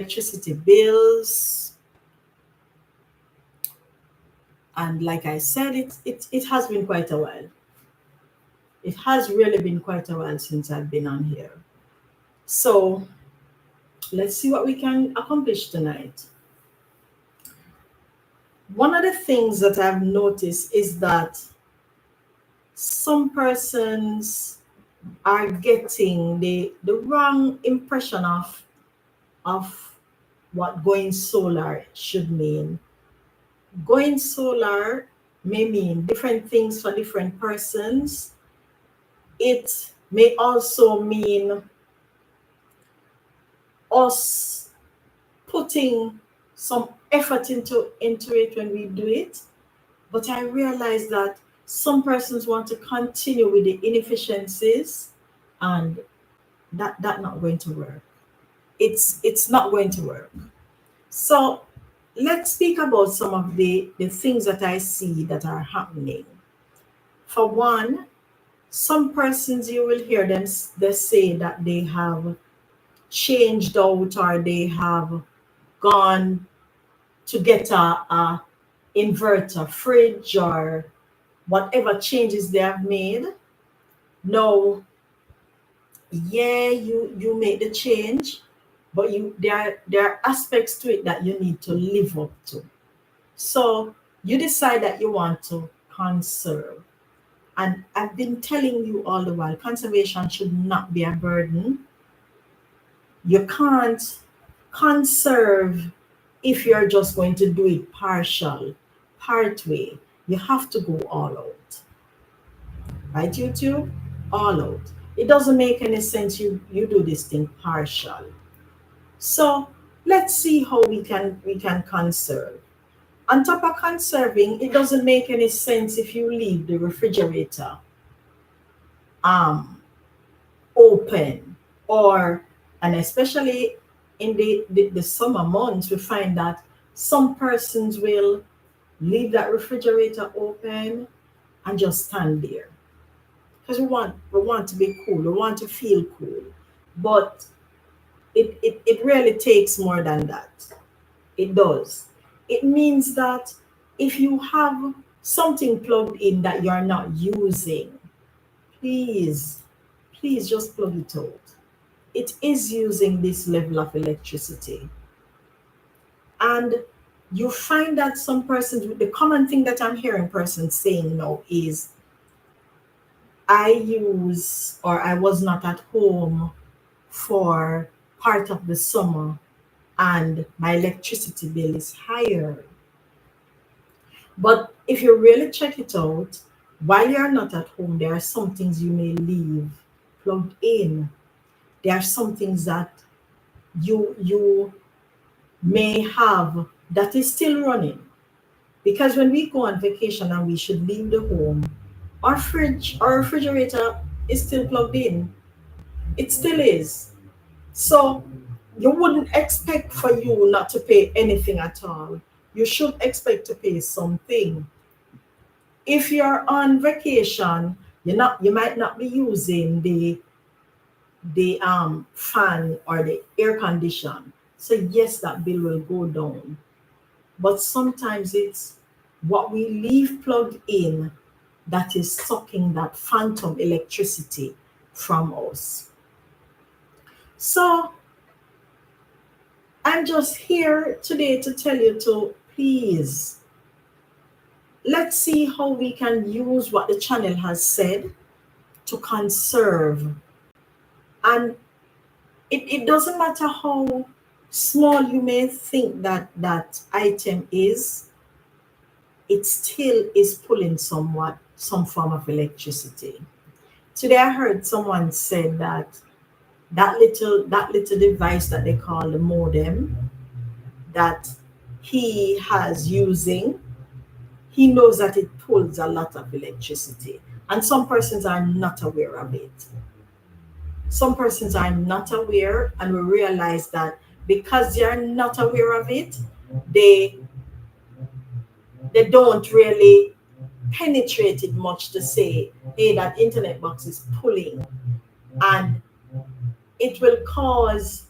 electricity bills. And like I said, it has been quite a while. It has really been quite a while since I've been on here. So let's see what we can accomplish tonight. One of the things that I've noticed is that some persons are getting the wrong impression of what going solar should mean. Going solar may mean different things for different persons. It may also mean us putting some effort into it when we do it. But I realize that some persons want to continue with the inefficiencies, and that not going to work. It's not going to work. So let's speak about some of the things that I see that are happening. For one, some persons you will hear them they say that they have changed out or they have gone to get a inverter, fridge, or whatever changes they have made. Now, yeah, you make the change, but there are aspects to it that you need to live up to. So you decide that you want to conserve. And I've been telling you all the while, conservation should not be a burden. You can't conserve if you're just going to do it partial, part way. You have to go all out. Right, YouTube? All out. It doesn't make any sense you do this thing partial. So let's see how we can conserve. On top of conserving, it doesn't make any sense if you leave the refrigerator um open, or and especially in the summer months we find that some persons will leave that refrigerator open and just stand there because we want to be cool, we want to feel cool. But it really takes more than that. It does. It means that if you have something plugged in that you're not using, please, please just plug it out. It is using this level of electricity. And you find that some persons, the common thing that I'm hearing persons saying now is, I use or I was not at home for part of the summer and my electricity bill is higher. But if you really check it out, while you're not at home, there are some things you may leave plugged in. There are some things that you may have that is still running. Because when we go on vacation and we should leave the home, our fridge, our refrigerator is still plugged in. It still is. So you wouldn't expect for you not to pay anything at all. You should expect to pay something. If you're on vacation, you might not be using the fan or the air condition. So yes, that bill will go down. But sometimes it's what we leave plugged in that is sucking that phantom electricity from us. So I'm just here today to tell you to please, let's see how we can use what the channel has said to conserve. And it doesn't matter how small you may think that item is, it still is pulling some form of electricity. Today I heard someone said that that little device that they call the modem that he has using, he knows that it pulls a lot of electricity. And some persons are not aware of it. Some persons are not aware, and we realize that because they are not aware of it, they they don't really penetrate it much to say, hey, that internet box is pulling, and it will cause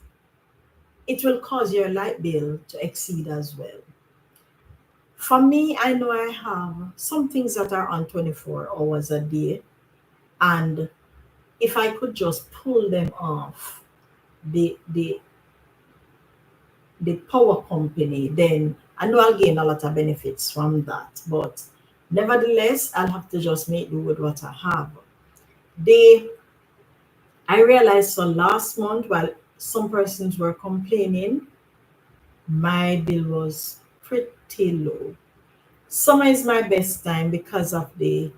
it will cause your light bill to exceed as well. For me, I know I have some things that are on 24 hours a day, and if I could just pull them off the power company, then I know I'll gain a lot of benefits from that. But nevertheless, I'll have to just make do with what I have. They I realized so last month while some persons were complaining, my bill was pretty low. Summer is my best time because of the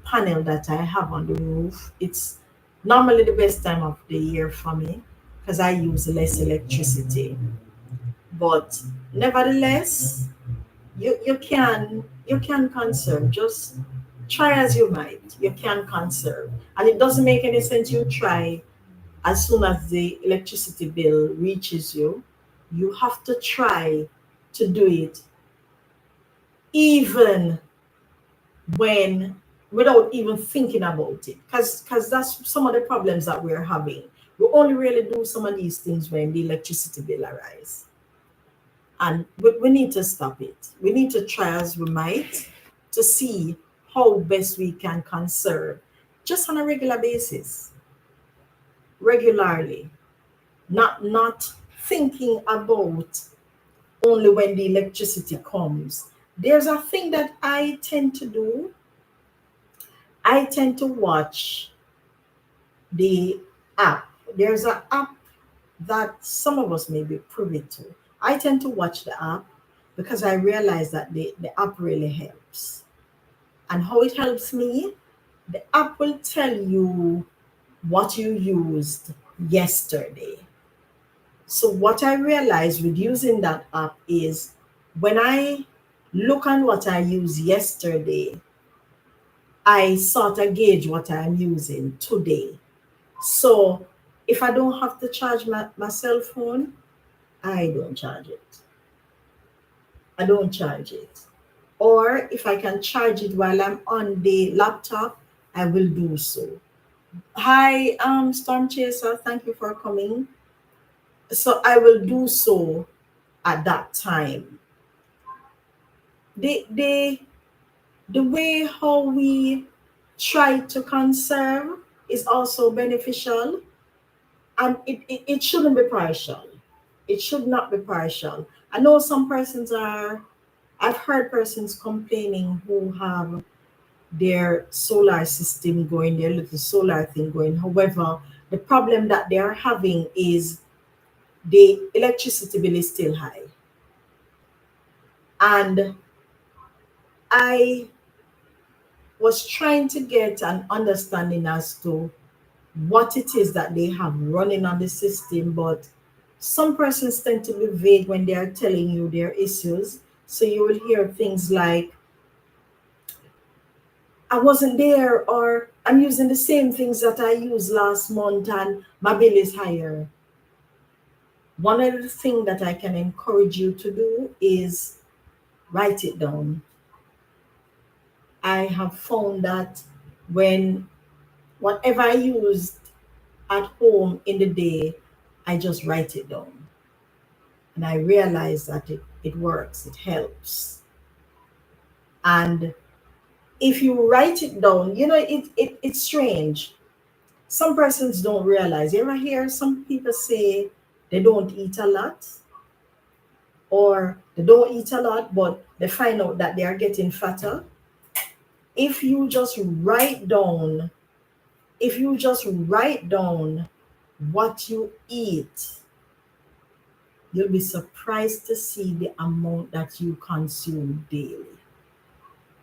panel that I have on the roof. It's normally the best time of the year for me because I use less electricity. But nevertheless, you can conserve. Just try as you might. You can conserve. And it doesn't make any sense you try as soon as the electricity bill reaches you. You have to try to do it even when without even thinking about it, because that's some of the problems that we're having. We only really do some of these things when the electricity bill arises, and we need to stop it. We need to try as we might to see how best we can conserve just on a regular basis, regularly, not thinking about only when the electricity comes. There's a thing that I tend to do. I tend to watch the app. There's an app that some of us may be privy to. I tend to watch the app because I realize that the app really helps. And how it helps me, the app will tell you what you used yesterday. So what I realized with using that app is when I look on what I used yesterday, I sort of gauge what I'm using today. So if I don't have to charge my cell phone, I don't charge it. I don't charge it. Or if I can charge it while I'm on the laptop, I will do so. Hi, Storm Chaser, thank you for coming. So I will do so at that time. The the way how we try to conserve is also beneficial, and it shouldn't be partial. It should not be partial. I know some persons are, I've heard persons complaining who have their solar system going, their little solar thing going. However, the problem that they are having is the electricity bill is still high. And I was trying to get an understanding as to what it is that they have running on the system, but some persons tend to be vague when they are telling you their issues. So you will hear things like, I wasn't there, or I'm using the same things that I used last month and my bill is higher. One of the things that I can encourage you to do is write it down. I have found that when whatever I used at home in the day, I just write it down. And I realize that it works, it helps. And if you write it down, it's strange. Some persons don't realize. You ever hear some people say they don't eat a lot, or they don't eat a lot, but they find out that they are getting fatter? If you just write down, if you just write down what you eat, you'll be surprised to see the amount that you consume daily.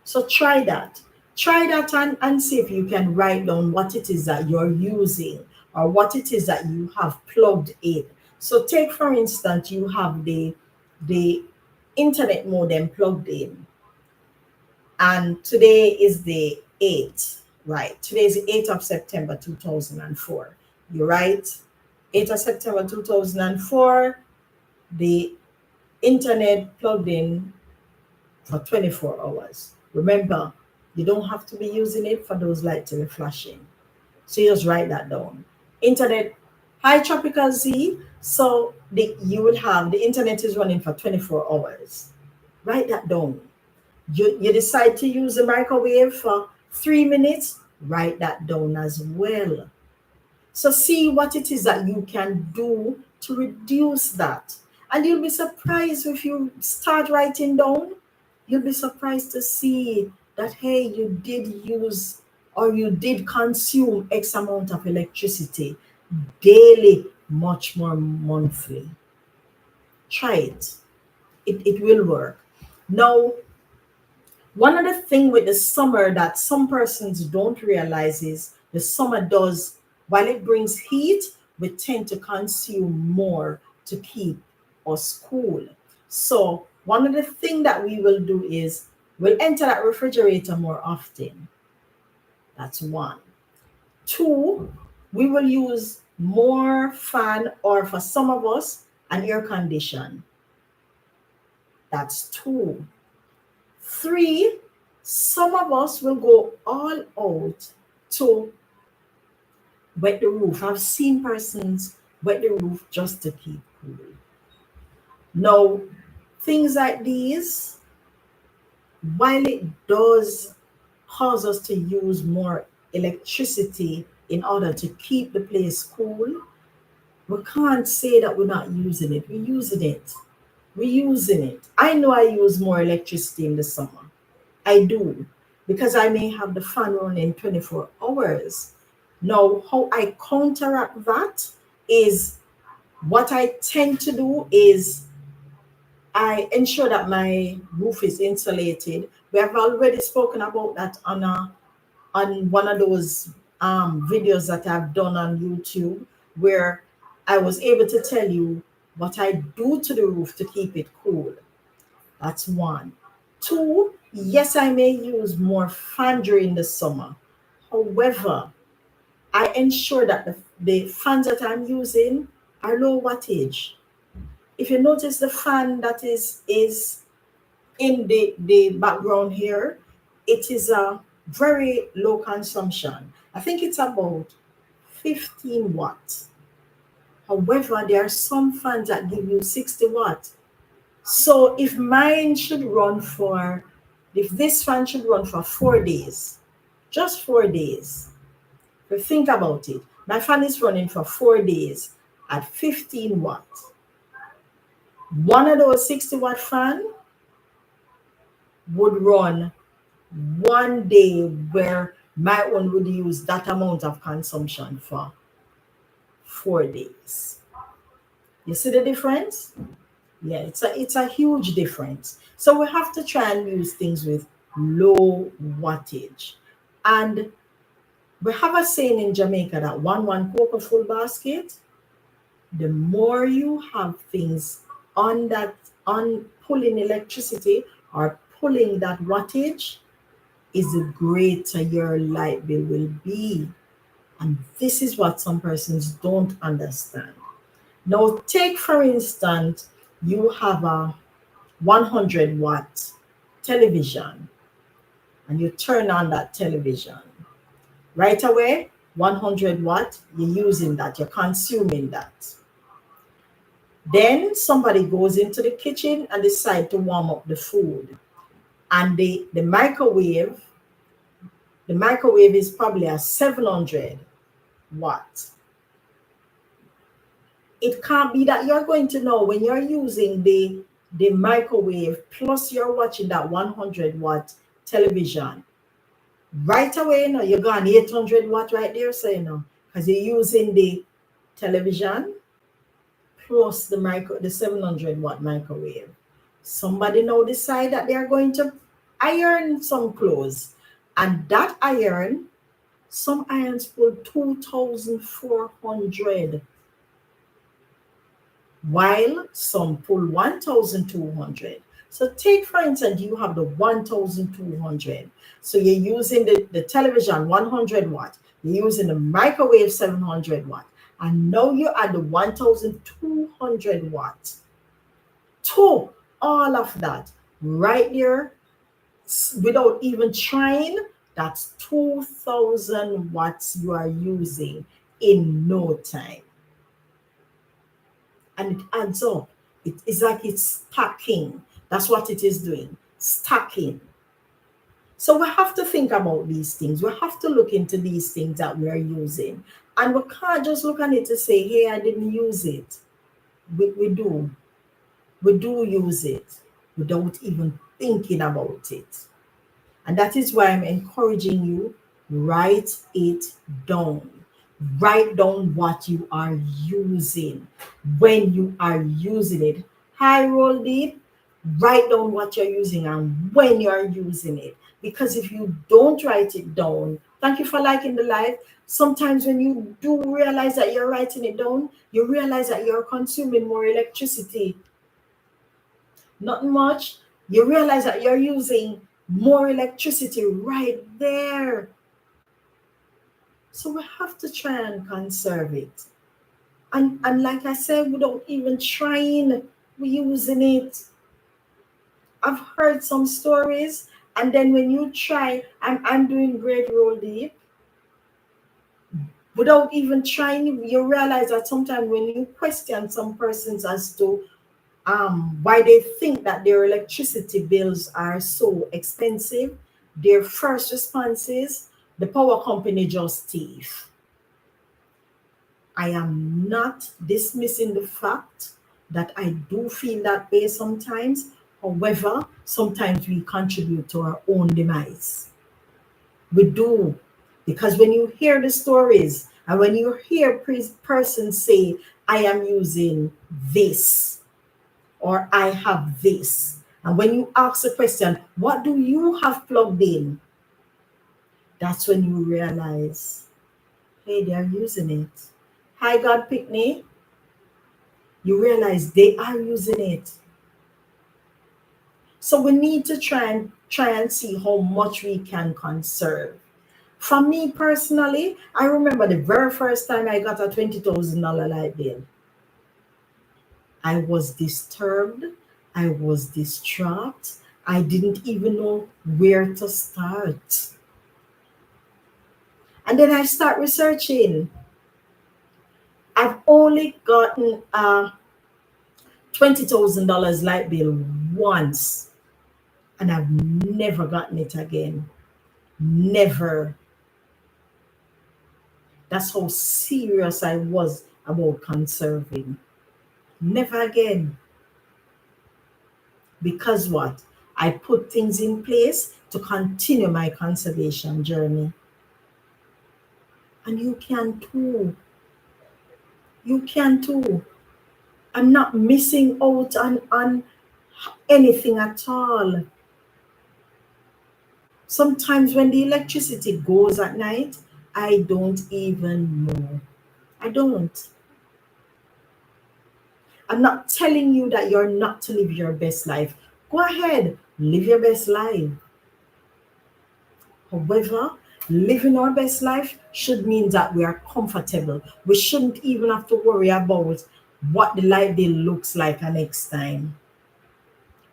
So try that. Try that and see if you can write down what it is that you're using or what it is that you have plugged in. So take for instance, you have the internet modem plugged in, and today is the 8th, right? Today is the 8th of September 2004. You're right. 8th of September 2004, the internet plugged in for 24 hours. Remember, you don't have to be using it for those lights to be flashing. So you just write that down. Internet Hi, Tropical Z. So you will have the internet is running for 24 hours. Write that down. You decide to use the microwave for 3 minutes, write that down as well. So see what it is that you can do to reduce that. And you'll be surprised if you start writing down, you'll be surprised to see that, hey, you did use or you did consume X amount of electricity daily, much more monthly. Try it. It will work. Now, one other thing with the summer that some persons don't realize is the summer does, while it brings heat, we tend to consume more to keep us cool. So one of the things that we will do is we'll enter that refrigerator more often. That's one. Two, we will use more fan or for some of us, an air condition. That's two. Three, some of us will go all out to wet the roof. I've seen persons wet the roof just to keep cool. Now, things like these, while it does cause us to use more electricity in order to keep the place cool, we can't say that we're not using it. We're using it. We're using it. I know I use more electricity in the summer. I do, because I may have the fan running 24 hours. Now, how I counteract that is what I tend to do is I ensure that my roof is insulated. We have already spoken about that on one of those videos that I've done on YouTube, where I was able to tell you what I do to the roof to keep it cool. That's one. Two, yes, I may use more fan during the summer. However, I ensure that the fans that I'm using are low wattage. If you notice the fan that is in the background here, it is a very low consumption. I think it's about 15 watts. However, there are some fans that give you 60 watts. So if this fan should run for 4 days, just 4 days. But think about it. My fan is running for 4 days at 15 watts. One of those 60-watt fan would run 1 day where my one would use that amount of consumption for 4 days. You see the difference? Yeah, it's a huge difference. So we have to try and use things with low wattage. And we have a saying in Jamaica that one cocoa full basket. The more you have things on pulling electricity or pulling that wattage, is the greater your light bill will be. And this is what some persons don't understand. Now, take for instance, you have a 100-watt television and you turn on that television. Right away, 100 watt, you're using that, you're consuming that. Then somebody goes into the kitchen and decide to warm up the food. And the microwave is probably a 700 watt. It can't be that you're going to know when you're using the microwave plus you're watching that 100-watt television. Right away, you're going 800 watt right there, so because you're using the television plus the 700-watt microwave. Somebody now decide that they are going to iron some clothes, and that iron, some irons pull 2,400, while some pull 1,200. So take for instance, you have the 1,200. So you're using the television 100 watt, you're using the microwave 700 watt, and now you add the 1,200 watt to all of that right there without even trying. That's 2,000 watts you are using in no time. and it adds up. It is like it's stacking. That's what it is doing, stacking. So we have to think about these things. We have to look into these things that we are using. And we can't just look at it to say, hey, I didn't use it. We do. We do use it without even thinking about it. And that is why I'm encouraging you, write it down. Write down what you are using when you are using it. High roll deep, write down what you're using and when you are using it. Because if you don't write it down, thank you for liking the live. Sometimes when you do realize that you're writing it down, you realize that you're consuming more electricity. Not much. You realize that you're using more electricity right there. So we have to try and conserve it. And like I said, without even trying, we're using it. I've heard some stories, and then when you try, I'm doing great roll deep. Without even trying, you realize that sometimes when you question some persons as to why they think that their electricity bills are so expensive, their first response is the power company just thief. I am not dismissing the fact that I do feel that way sometimes. However, sometimes we contribute to our own demise. We do. Because when you hear the stories and when you hear persons say, I am using this or I have this, and when you ask the question, what do you have plugged in? That's when you realize, hey, they're using it. Hi, God Pickney. You realize they are using it. So we need to try and see how much we can conserve. For me personally, I remember the very first time I got a $20,000 light bill. I was disturbed. I was distraught. I didn't even know where to start. And then I start researching. I've only gotten a $20,000 light bill once, and I've never gotten it again. Never. That's how serious I was about conserving. Never again. Because what? I put things in place to continue my conservation journey. And you can too. You can too. I'm not missing out on anything at all. Sometimes when the electricity goes at night, I don't even know. I don't. I'm not telling you that you're not to live your best life. Go ahead, live your best life. However, living our best life should mean that we are comfortable. We shouldn't even have to worry about what the light bill looks like next time.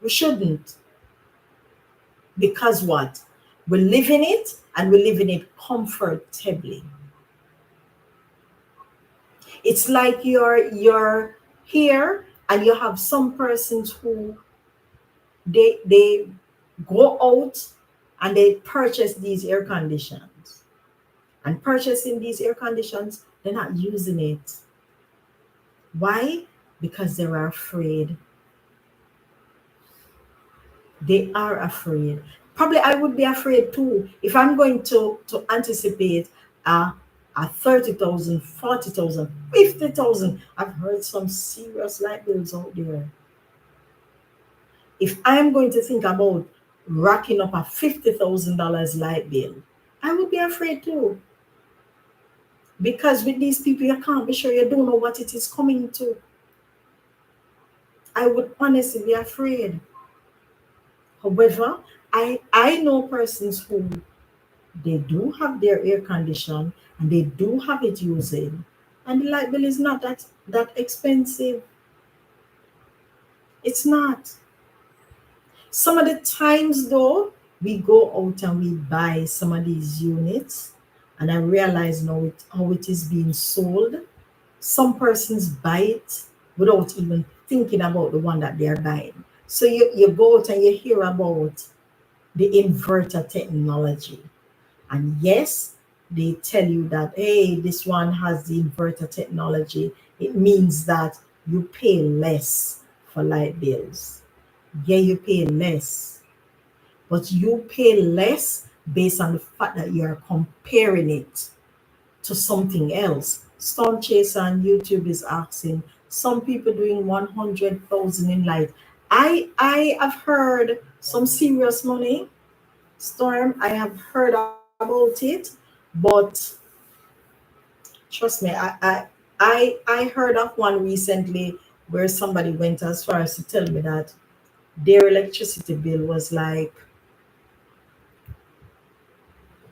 We shouldn't. Because what? We live in it and we live in it comfortably. It's like you're here and you have some persons who they go out and they purchase these air conditions. And purchasing these air conditions, they're not using it. Why? Because they're afraid. They are afraid. Probably I would be afraid too if I'm going to anticipate a 30,000, 40,000, 50,000. I've heard some serious light bills out there. If I'm going to think about racking up a $50,000 light bill, I would be afraid too. Because with these people, you can't be sure, you don't know what it is coming to. I would honestly be afraid. However, I know persons who they do have their air condition and they do have it using, and the light bill is not that expensive. It's not. Some of the times though, we go out and we buy some of these units, and I realize now how it is being sold. Some persons buy it without even thinking about the one that they're buying. So you go out and you hear about the inverter technology. And yes, they tell you that, hey, this one has the inverter technology. It means that you pay less for light bills. Yeah, you pay less, but you pay less based on the fact that you're comparing it to something else. Storm Chaser on YouTube is asking, some people doing 100,000 in light. I have heard some serious money. Storm, I have heard about it, but trust me, I heard of one recently where somebody went as far as to tell me that their electricity bill was like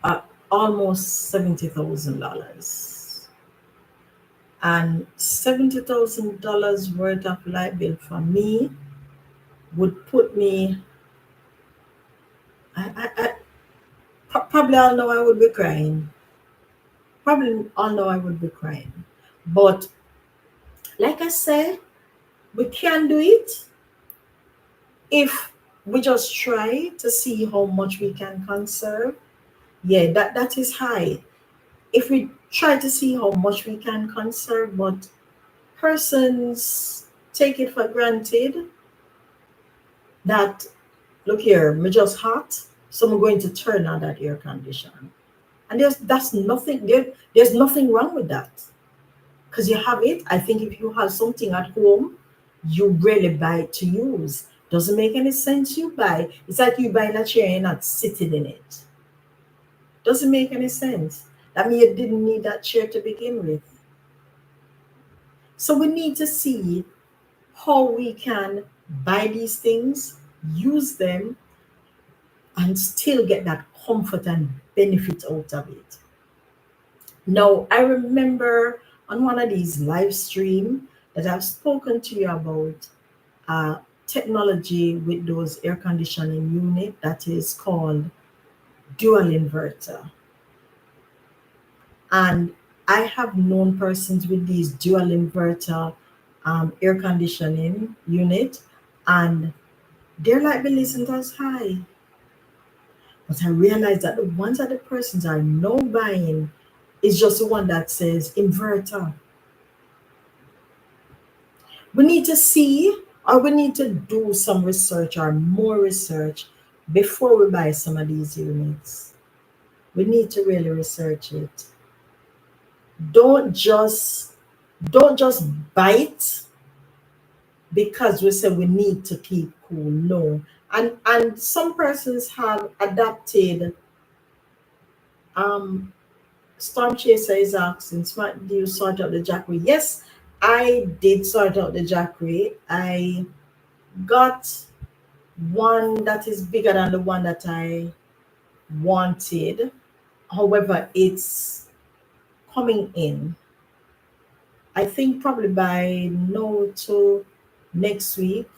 uh, almost $70,000. And $70,000 worth of light bill for me would put me, probably I'll know I would be crying. Probably I'll know I would be crying. But like I said, we can do it if we just try to see how much we can conserve. Yeah, that is high. If we try to see how much we can conserve, but persons take it for granted that, look here, me just hot, so I'm going to turn on that air conditioner. And there's nothing wrong with that. Because you have it. I think if you have something at home, you really buy it to use. Doesn't make any sense you buy. It's like you buying a chair and you're not sitting in it. Doesn't make any sense. That means you didn't need that chair to begin with. So we need to see how we can buy these things, use them, and still get that comfort and benefit out of it. Now, I remember on one of these live stream that I've spoken to you about technology with those air conditioning unit that is called dual inverter. And I have known persons with these dual inverter air conditioning unit, and their light bill isn't as high. But I realized that the ones that the persons are now buying is just the one that says inverter. We need to see, or we need to do some research or more research before we buy some of these units. We need to really research it. Don't just don't just bite because we say we need to keep cool. No. And some persons have adapted. um Storm Chaser is asking, Smart, do you sort out the jackery? Yes, I did sort out the jackery. I got one that is bigger than the one that I wanted. However, it's coming in. I think probably by no to next week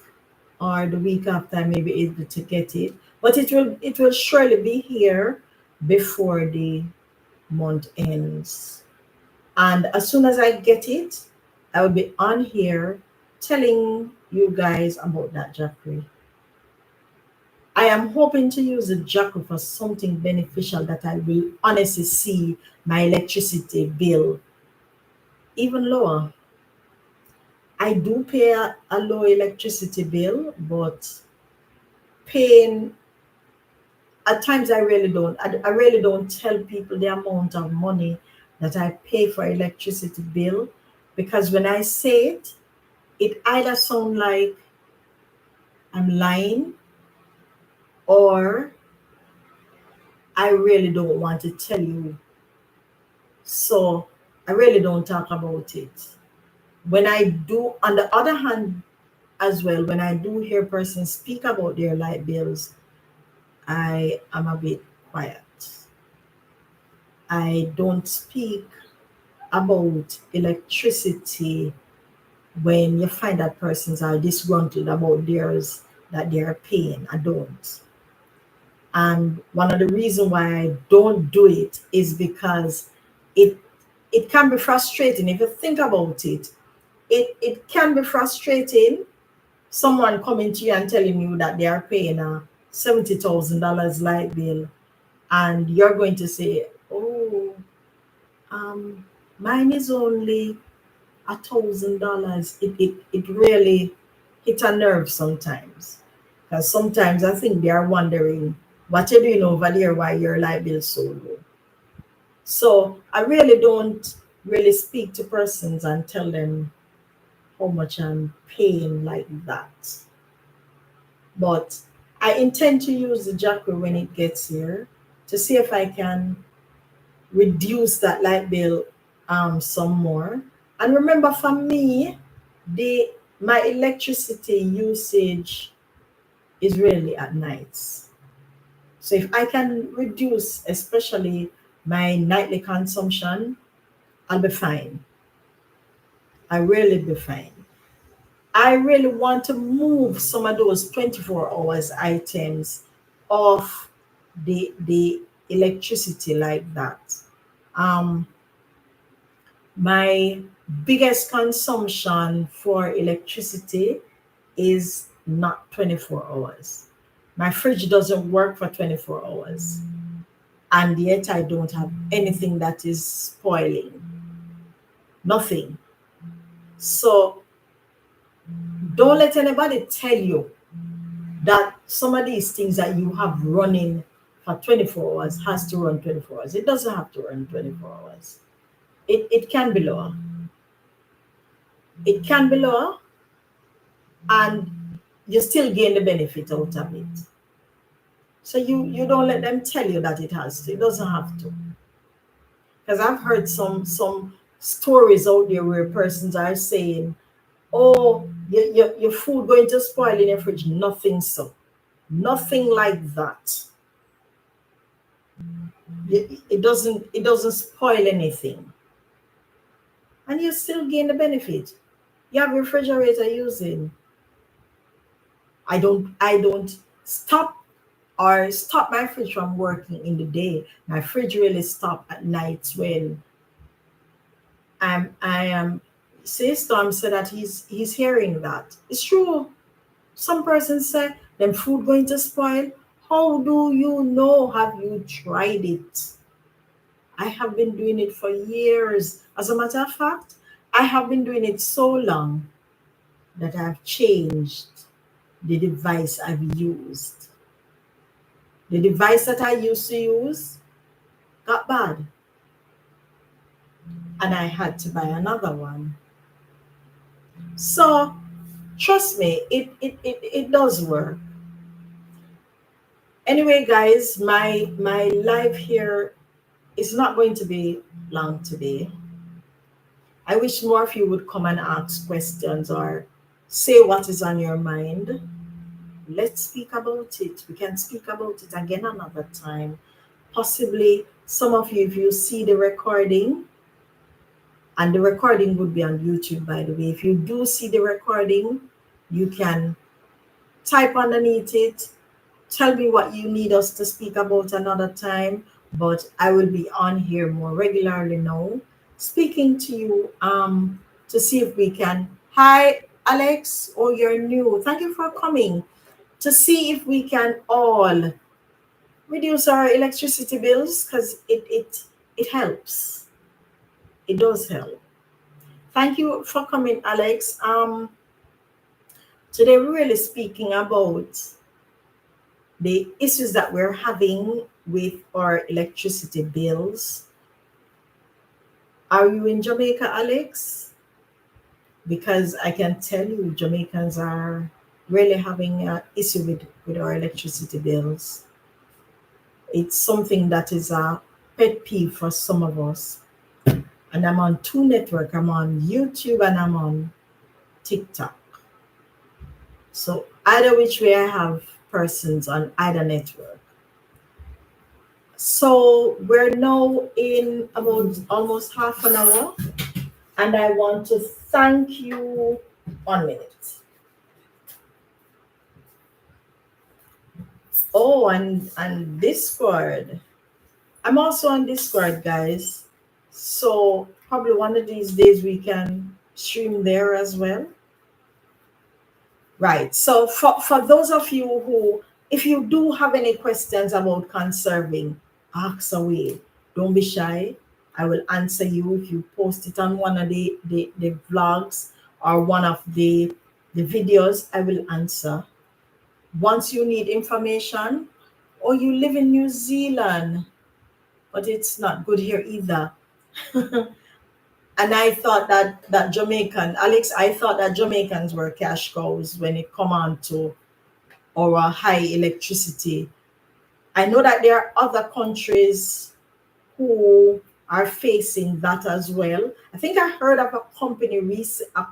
or the week after I may be able to get it. But it will surely be here before the month ends. And as soon as I get it, I will be on here telling you guys about that jackery. I am hoping to use the jackery for something beneficial that I will honestly see my electricity bill even lower. I do pay a low electricity bill, but paying at times I really don't tell people the amount of money that I pay for electricity bill, because when I say it, it either sound like I'm lying, or I really don't want to tell you. So I really don't talk about it. When I do, on the other hand, as well, when I do hear persons speak about their light bills, I am a bit quiet. I don't speak about electricity when you find that persons are disgruntled about theirs that they are paying. I don't. And one of the reasons why I don't do it is because it it can be frustrating if you think about it. it can be frustrating. Someone coming to you and telling you that they are paying a $70,000 light bill, and you're going to say, "Oh, mine is only $1,000." It really hit a nerve sometimes, because sometimes I think they are wondering what you're doing over there, why your light bill so low. So I really don't really speak to persons and tell them how much I'm paying like that. But I intend to use the Jackery when it gets here to see if I can reduce that light bill some more. And remember, for me, the my electricity usage is really at nights. So if I can reduce, especially my nightly consumption, I'll be fine. I really be fine. I really want to move some of those 24 hours items off the electricity like that. Um, my biggest consumption for electricity is not 24 hours. My fridge doesn't work for 24 hours, and yet I don't have anything that is spoiling. Nothing. So don't let anybody tell you that some of these things that you have running for 24 hours has to run 24 hours. It doesn't have to run 24 hours. It can be lower. It can be lower, and you still gain the benefit out of it. So you don't let them tell you that it has to. It doesn't have to. Because I've heard some stories out there where persons are saying, "Oh, your food going to spoil in your fridge." Nothing so. Nothing like that. It doesn't spoil anything, and you still gain the benefit. You have refrigerator using. I don't stop my fridge from working in the day. My fridge really stop at nights when I am. Say Storm said that he's hearing that. It's true. Some persons say them food going to spoil. How do you know? Have you tried it? I have been doing it for years. As a matter of fact, I have been doing it so long that I've changed the device I've used. The device that I used to use got bad, and I had to buy another one. So trust me, it does work. Anyway, guys, my live here is not going to be long today. I wish more of you would come and ask questions or say what is on your mind. Let's speak about it. We can speak about it again another time. Possibly some of you, if you see the recording, and the recording would be on YouTube, by the way. If you do see the recording, you can type underneath it. Tell me what you need us to speak about another time. But I will be on here more regularly now, speaking to you to see if we can. Hi, Alex. Oh, you're new. Thank you for coming. To see if we can all reduce our electricity bills, because it helps. It does help. Thank you for coming, Alex. Today we're really speaking about the issues that we're having with our electricity bills. Are you in Jamaica, Alex? Because I can tell you, Jamaicans are really having an issue with our electricity bills. It's something that is a pet peeve for some of us. And I'm on two networks. I'm on YouTube and I'm on TikTok. So either which way, I have persons on either network. So we're now in about almost half an hour, and I want to thank you. 1 minute. Oh, and Discord. I'm also on Discord, guys. So probably one of these days we can stream there as well. Right. So for those of you who, if you do have any questions about conserving, ask away. Don't be shy. I will answer you if you post it on one of the vlogs or one of the videos. I will answer. Once you need information, or you live in New Zealand, but it's not good here either. And I thought that Jamaican, Alex, I thought that Jamaicans were cash cows when it come on to our high electricity. I know that there are other countries who are facing that as well. I think I heard of a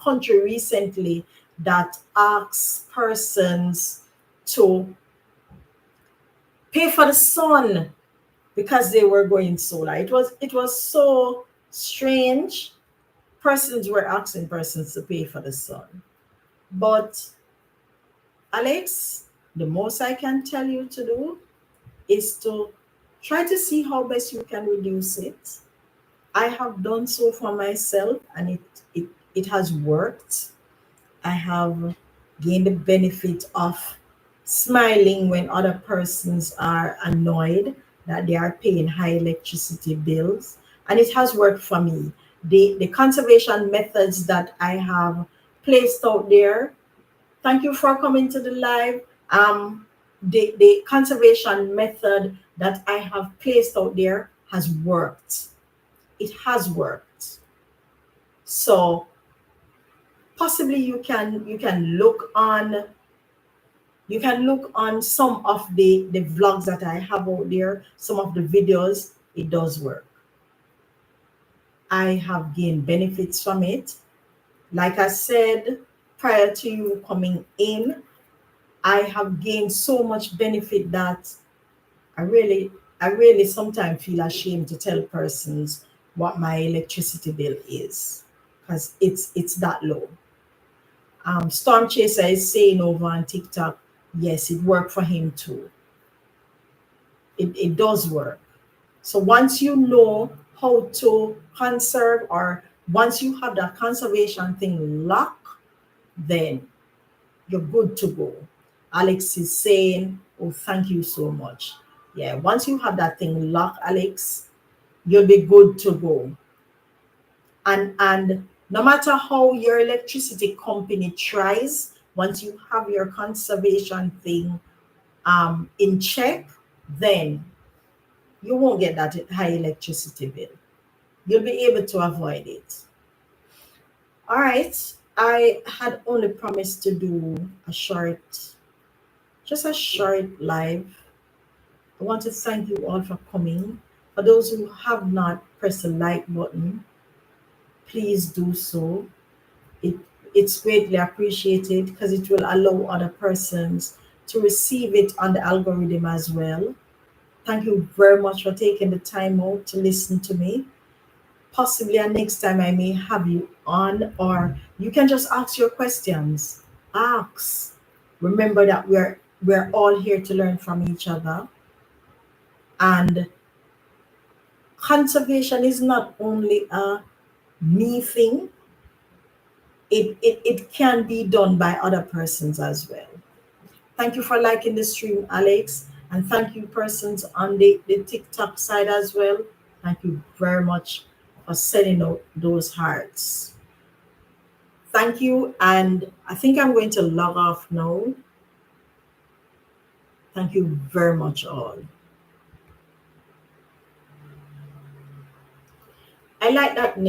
country recently that asks persons to pay for the sun because they were going solar. It was so strange. Persons were asking persons to pay for the sun. But Alex, the most I can tell you to do is to try to see how best you can reduce it. I have done so for myself, and it has worked. I have gained the benefit of smiling when other persons are annoyed that they are paying high electricity bills. And it has worked for me. The conservation methods that I have placed out there, thank you for coming to the live. The conservation method that I have placed out there has worked. It has worked. So possibly you can look on some of the vlogs that I have out there, some of the videos. It does work. I have gained benefits from it. Like I said prior to you coming in, I have gained so much benefit that I really sometimes feel ashamed to tell persons what my electricity bill is, because it's that low. Storm Chaser is saying over on TikTok, yes, it worked for him too. It does work. So once you know how to conserve, or once you have that conservation thing locked, then you're good to go. Alex is saying, oh, thank you so much. Yeah, once you have that thing locked, Alex, you'll be good to go. And no matter how your electricity company tries, once you have your conservation thing in check, then you won't get that high electricity bill. You'll be able to avoid it. All right. I had only promised to do just a short live. I want to thank you all for coming. For those who have not pressed the like button, please do so. It, it's greatly appreciated because it will allow other persons to receive it on the algorithm as well. Thank you very much for taking the time out to listen to me. Possibly next time I may have you on, or you can just ask your questions. Ask. Remember that we're all here to learn from each other. And conservation is not only a me thing, it can be done by other persons as well. Thank you for liking the stream, Alex. And thank you, persons on the TikTok side as well. Thank you very much for setting out those hearts. Thank you. And I think I'm going to log off now. Thank you very much, all. I like that name.